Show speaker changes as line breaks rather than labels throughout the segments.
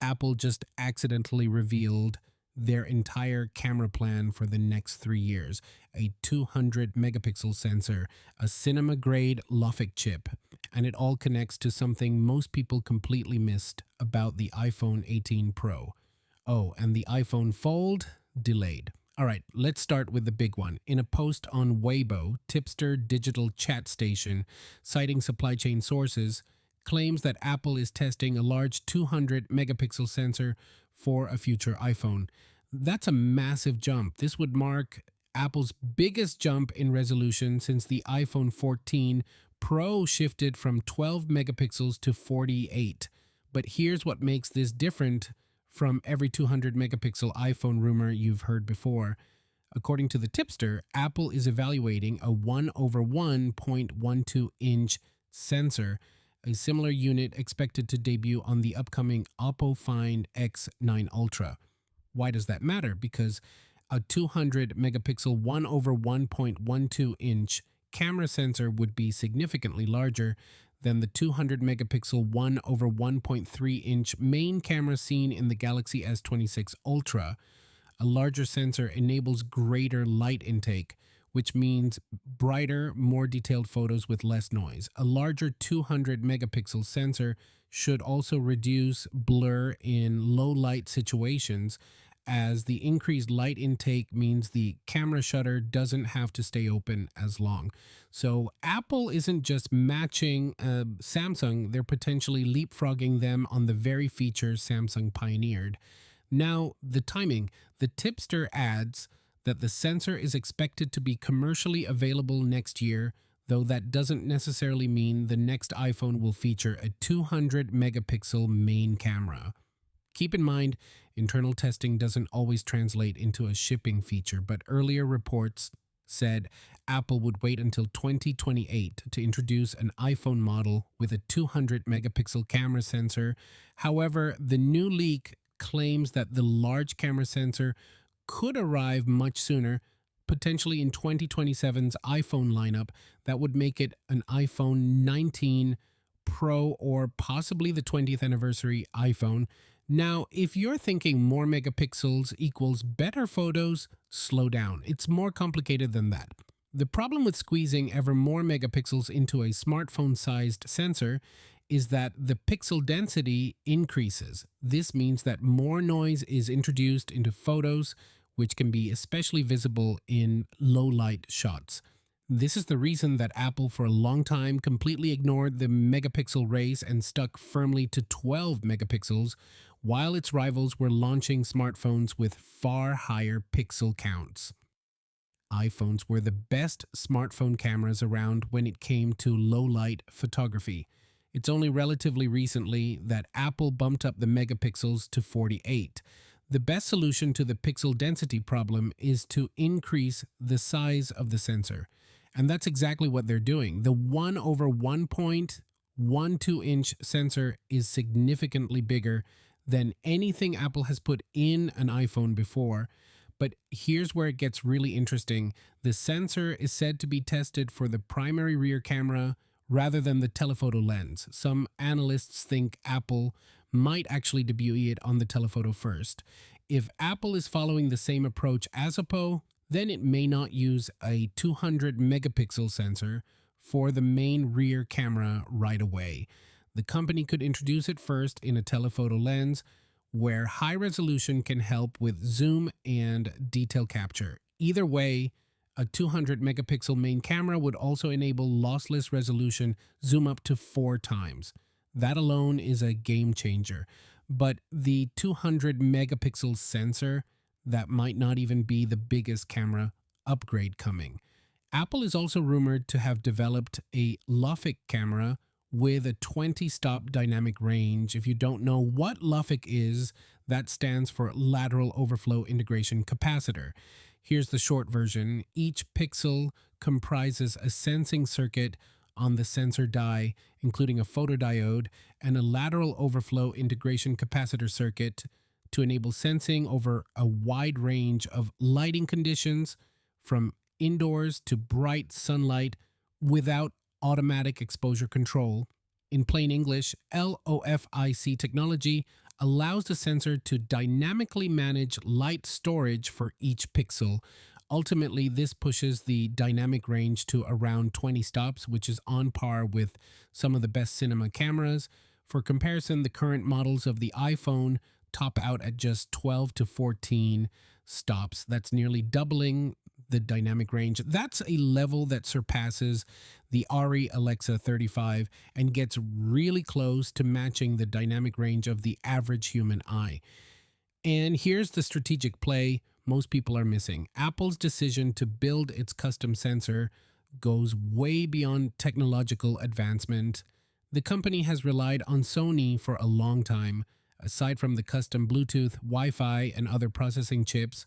Apple just accidentally revealed their entire camera plan for the next 3 years: a 200 megapixel sensor, a cinema grade LOFIC chip, and it all connects to something most people completely missed about the iPhone 18 Pro. Oh, and the iPhone Fold delayed. All right, let's start with the big one. In a post on Weibo, Tipster Digital Chat Station, citing supply chain sources, claims that Apple is testing a large 200 megapixel sensor for a future iPhone. That's a massive jump. This would mark Apple's biggest jump in resolution since the iPhone 14 Pro shifted from 12 megapixels to 48. But here's what makes this different from every 200 megapixel iPhone rumor you've heard before. According to the tipster, Apple is evaluating a 1/1.12 inch sensor, a similar unit expected to debut on the upcoming Oppo Find X9 Ultra. Why does that matter? Because a 200 megapixel 1/1.12 inch camera sensor would be significantly larger than the 200 megapixel 1/1.3 inch main camera seen in the Galaxy S26 Ultra. A larger sensor enables greater light intake, which means brighter, more detailed photos with less noise. A larger 200 megapixel sensor should also reduce blur in low light situations, as the increased light intake means the camera shutter doesn't have to stay open as long. So Apple isn't just matching Samsung, they're potentially leapfrogging them on the very features Samsung pioneered. Now, the timing. The tipster adds that the sensor is expected to be commercially available next year, though that doesn't necessarily mean the next iPhone will feature a 200 megapixel main camera. Keep in mind, internal testing doesn't always translate into a shipping feature, but earlier reports said Apple would wait until 2028 to introduce an iPhone model with a 200 megapixel camera sensor. However, the new leak claims that the large camera sensor could arrive much sooner, potentially in 2027's iPhone lineup. That would make it an iPhone 19 Pro or possibly the 20th anniversary iPhone. Now, if you're thinking more megapixels equals better photos, slow down. It's more complicated than that. The problem with squeezing ever more megapixels into a smartphone-sized sensor is that the pixel density increases. This means that more noise is introduced into photos, which can be especially visible in low-light shots. This is the reason that Apple for a long time completely ignored the megapixel race and stuck firmly to 12 megapixels, while its rivals were launching smartphones with far higher pixel counts. iPhones were the best smartphone cameras around when it came to low-light photography. It's only relatively recently that Apple bumped up the megapixels to 48. The best solution to the pixel density problem is to increase the size of the sensor. And that's exactly what they're doing. The 1/1.12 inch sensor is significantly bigger than anything Apple has put in an iPhone before. But here's where it gets really interesting. The sensor is said to be tested for the primary rear camera rather than the telephoto lens. Some analysts think Apple might actually debut it on the telephoto first. If Apple is following the same approach as Oppo, then it may not use a 200 megapixel sensor for the main rear camera right away. The company could introduce it first in a telephoto lens, where high resolution can help with zoom and detail capture. Either way, a 200 megapixel main camera would also enable lossless resolution, zoom up to 4 times. That alone is a game changer. But the 200 megapixel sensor, that might not even be the biggest camera upgrade coming. Apple is also rumored to have developed a LOFIC camera with a 20-stop dynamic range. If you don't know what LOFIC is, that stands for Lateral Overflow Integration Capacitor. Here's the short version. Each pixel comprises a sensing circuit on the sensor die, including a photodiode, and a lateral overflow integration capacitor circuit to enable sensing over a wide range of lighting conditions, from indoors to bright sunlight, without automatic exposure control. In plain English, LOFIC technology allows the sensor to dynamically manage light storage for each pixel. Ultimately, this pushes the dynamic range to around 20 stops, which is on par with some of the best cinema cameras. For comparison, the current models of the iPhone top out at just 12 to 14 stops. That's nearly doubling the dynamic range. That's a level that surpasses the Ari Alexa 35 and gets really close to matching the dynamic range of the average human eye. And here's the strategic play most people are missing. Apple's decision to build its custom sensor goes way beyond technological advancement. The company has relied on Sony for a long time. Aside from the custom Bluetooth, Wi-Fi, and other processing chips,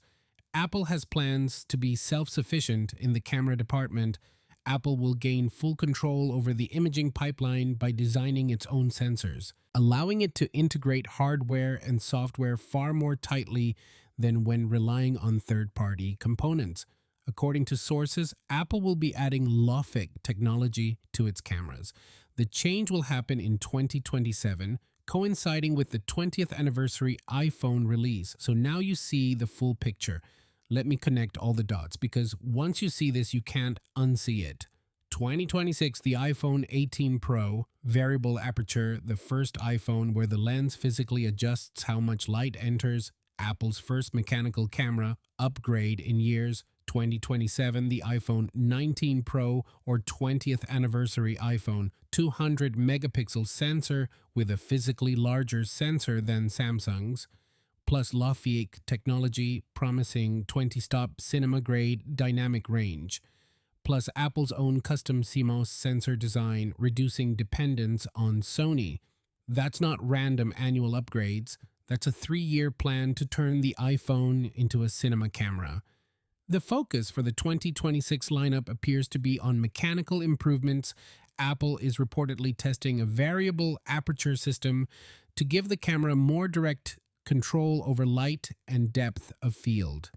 Apple has plans to be self-sufficient in the camera department. Apple will gain full control over the imaging pipeline by designing its own sensors, allowing it to integrate hardware and software far more tightly than when relying on third-party components. According to sources, Apple will be adding LOFIC technology to its cameras. The change will happen in 2027, coinciding with the 20th anniversary iPhone release. So now you see the full picture. Let me connect all the dots, because once you see this, you can't unsee it. 2026, the iPhone 18 Pro, variable aperture, the first iPhone where the lens physically adjusts how much light enters, Apple's first mechanical camera upgrade in years. 2027, the iPhone 19 Pro or 20th anniversary iPhone, 200 megapixel sensor with a physically larger sensor than Samsung's, plus LOFIC technology promising 20-stop cinema-grade dynamic range, plus Apple's own custom CMOS sensor design reducing dependence on Sony. That's not random annual upgrades. That's a 3-year plan to turn the iPhone into a cinema camera. The focus for the 2026 lineup appears to be on mechanical improvements. Apple is reportedly testing a variable aperture system to give the camera more direct control over light and depth of field.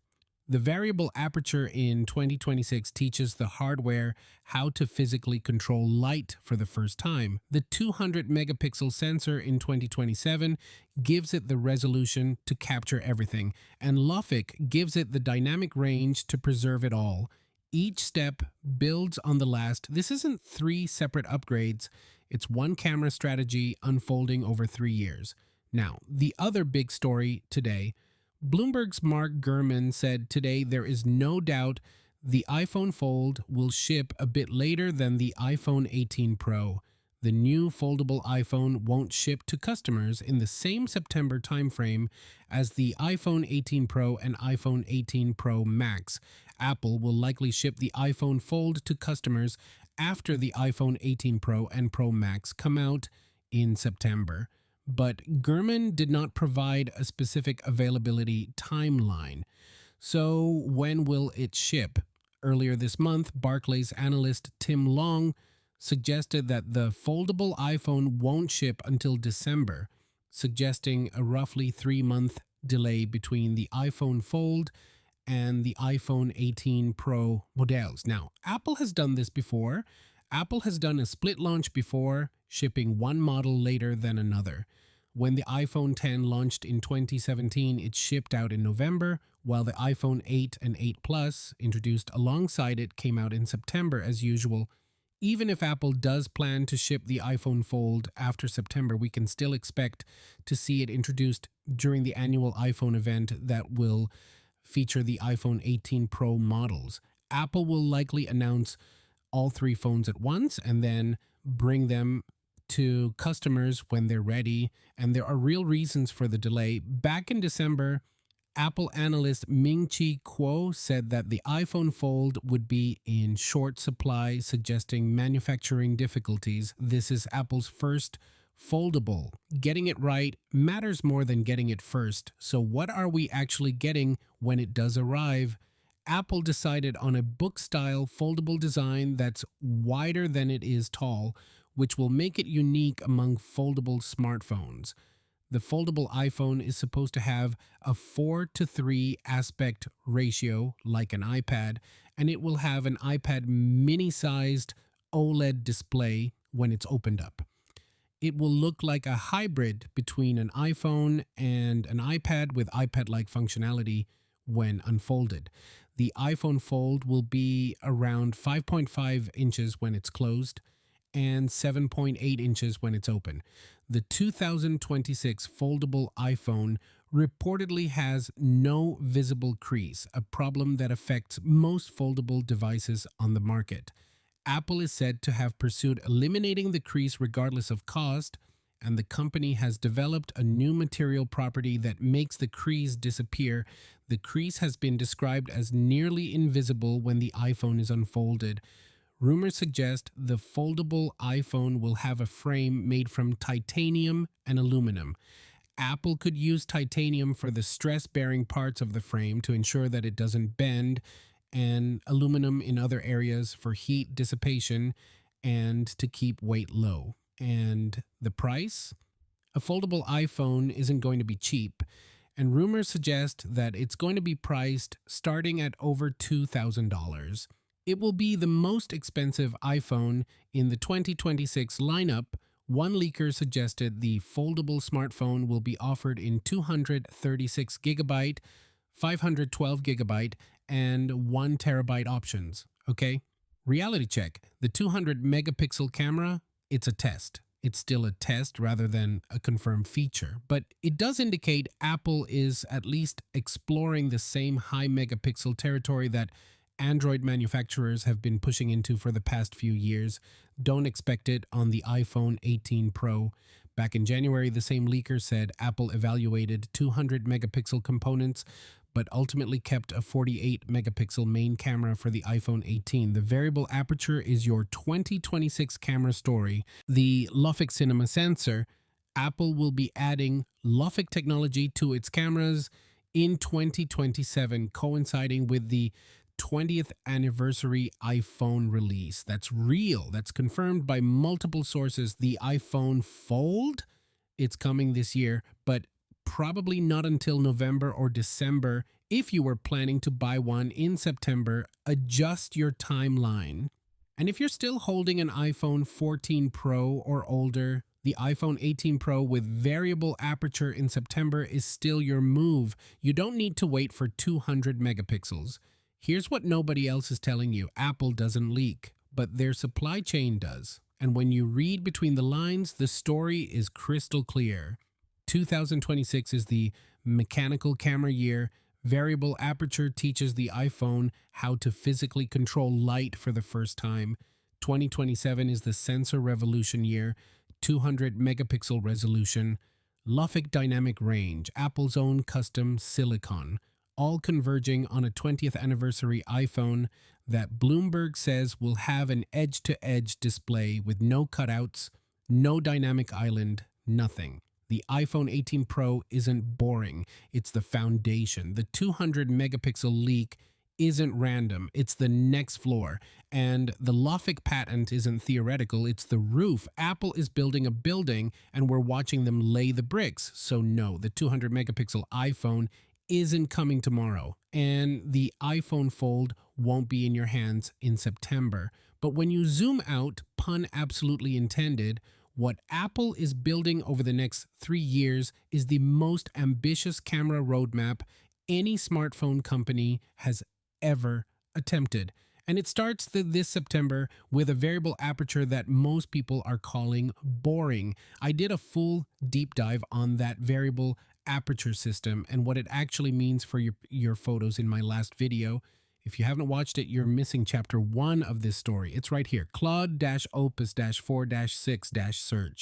The variable aperture in 2026 teaches the hardware how to physically control light for the first time. The 200 megapixel sensor in 2027 gives it the resolution to capture everything, and LOFIC gives it the dynamic range to preserve it all. Each step builds on the last. This isn't 3 separate upgrades. It's one camera strategy unfolding over 3 years. Now, the other big story today, Bloomberg's Mark Gurman said today there is no doubt the iPhone Fold will ship a bit later than the iPhone 18 Pro. The new foldable iPhone won't ship to customers in the same September timeframe as the iPhone 18 Pro and iPhone 18 Pro Max. Apple will likely ship the iPhone Fold to customers after the iPhone 18 Pro and Pro Max come out in September. But Gurman did not provide a specific availability timeline. So when will it ship? Earlier this month, Barclays analyst Tim Long suggested that the foldable iPhone won't ship until December, suggesting a roughly 3-month delay between the iPhone Fold and the iPhone 18 Pro models. Now, Apple has done this before. Apple has done a split launch before, shipping one model later than another. When the iPhone 10 launched in 2017, it shipped out in November, while the iPhone 8 and 8 Plus, introduced alongside it, came out in September as usual. Even if Apple does plan to ship the iPhone Fold after September, we can still expect to see it introduced during the annual iPhone event that will feature the iPhone 18 Pro models. Apple will likely announce all 3 phones at once and then bring them to customers when they're ready, and there are real reasons for the delay. Back in December, Apple analyst Ming-Chi Kuo said that the iPhone Fold would be in short supply, suggesting manufacturing difficulties. This is Apple's first foldable. Getting it right matters more than getting it first. So what are we actually getting when it does arrive? Apple decided on a book-style foldable design that's wider than it is tall, which will make it unique among foldable smartphones. The foldable iPhone is supposed to have a 4:3 aspect ratio like an iPad, and it will have an iPad mini-sized OLED display when it's opened up. It will look like a hybrid between an iPhone and an iPad with iPad like functionality when unfolded. The iPhone Fold will be around 5.5 inches when it's closed and 7.8 inches when it's open. The 2026 foldable iPhone reportedly has no visible crease, a problem that affects most foldable devices on the market. Apple is said to have pursued eliminating the crease regardless of cost, and the company has developed a new material property that makes the crease disappear. The crease has been described as nearly invisible when the iPhone is unfolded. Rumors suggest the foldable iPhone will have a frame made from titanium and aluminum. Apple could use titanium for the stress-bearing parts of the frame to ensure that it doesn't bend, and aluminum in other areas for heat dissipation and to keep weight low. And the price? A foldable iPhone isn't going to be cheap, and rumors suggest that it's going to be priced starting at over $2,000. It will be the most expensive iPhone in the 2026 lineup. One leaker suggested the foldable smartphone will be offered in 236 gigabyte, 512 gigabyte, and 1 terabyte options. Okay? Reality check. The 200 megapixel camera, it's a test. It's still a test rather than a confirmed feature, but it does indicate Apple is at least exploring the same high megapixel territory that Android manufacturers have been pushing into for the past few years. Don't expect it on the iPhone 18 Pro. Back in January, the same leaker said Apple evaluated 200 megapixel components, but ultimately kept a 48 megapixel main camera for the iPhone 18. The variable aperture is your 2026 camera story. The LOFIC cinema sensor, Apple will be adding LOFIC technology to its cameras in 2027, coinciding with the 20th anniversary iPhone release. That's real. That's confirmed by multiple sources. The iPhone Fold, it's coming this year, but probably not until November or December. If you were planning to buy one in September, adjust your timeline. And if you're still holding an iPhone 14 Pro or older, the iPhone 18 Pro with variable aperture in September is still your move. You don't need to wait for 200 megapixels. Here's what nobody else is telling you. Apple doesn't leak, but their supply chain does. And when you read between the lines, the story is crystal clear. 2026 is the mechanical camera year. Variable aperture teaches the iPhone how to physically control light for the first time. 2027 is the sensor revolution year. 200 megapixel resolution. LOFIC dynamic range, Apple's own custom silicon, all converging on a 20th anniversary iPhone that Bloomberg says will have an edge-to-edge display with no cutouts, no dynamic island, nothing. The iPhone 18 Pro isn't boring. It's the foundation. The 200 megapixel leak isn't random. It's the next floor. And the LOFIC patent isn't theoretical. It's the roof. Apple is building a building and we're watching them lay the bricks. So no, the 200 megapixel iPhone isn't coming tomorrow. And the iPhone Fold won't be in your hands in September. But when you zoom out, pun absolutely intended, what Apple is building over the next 3 years is the most ambitious camera roadmap any smartphone company has ever attempted. And it starts this September with a variable aperture that most people are calling boring. I did a full deep dive on that variable aperture system and what it actually means for your photos in my last video. If you haven't watched it, you're missing chapter 1 of this story. It's right here, Claude-Opus-4-6-search.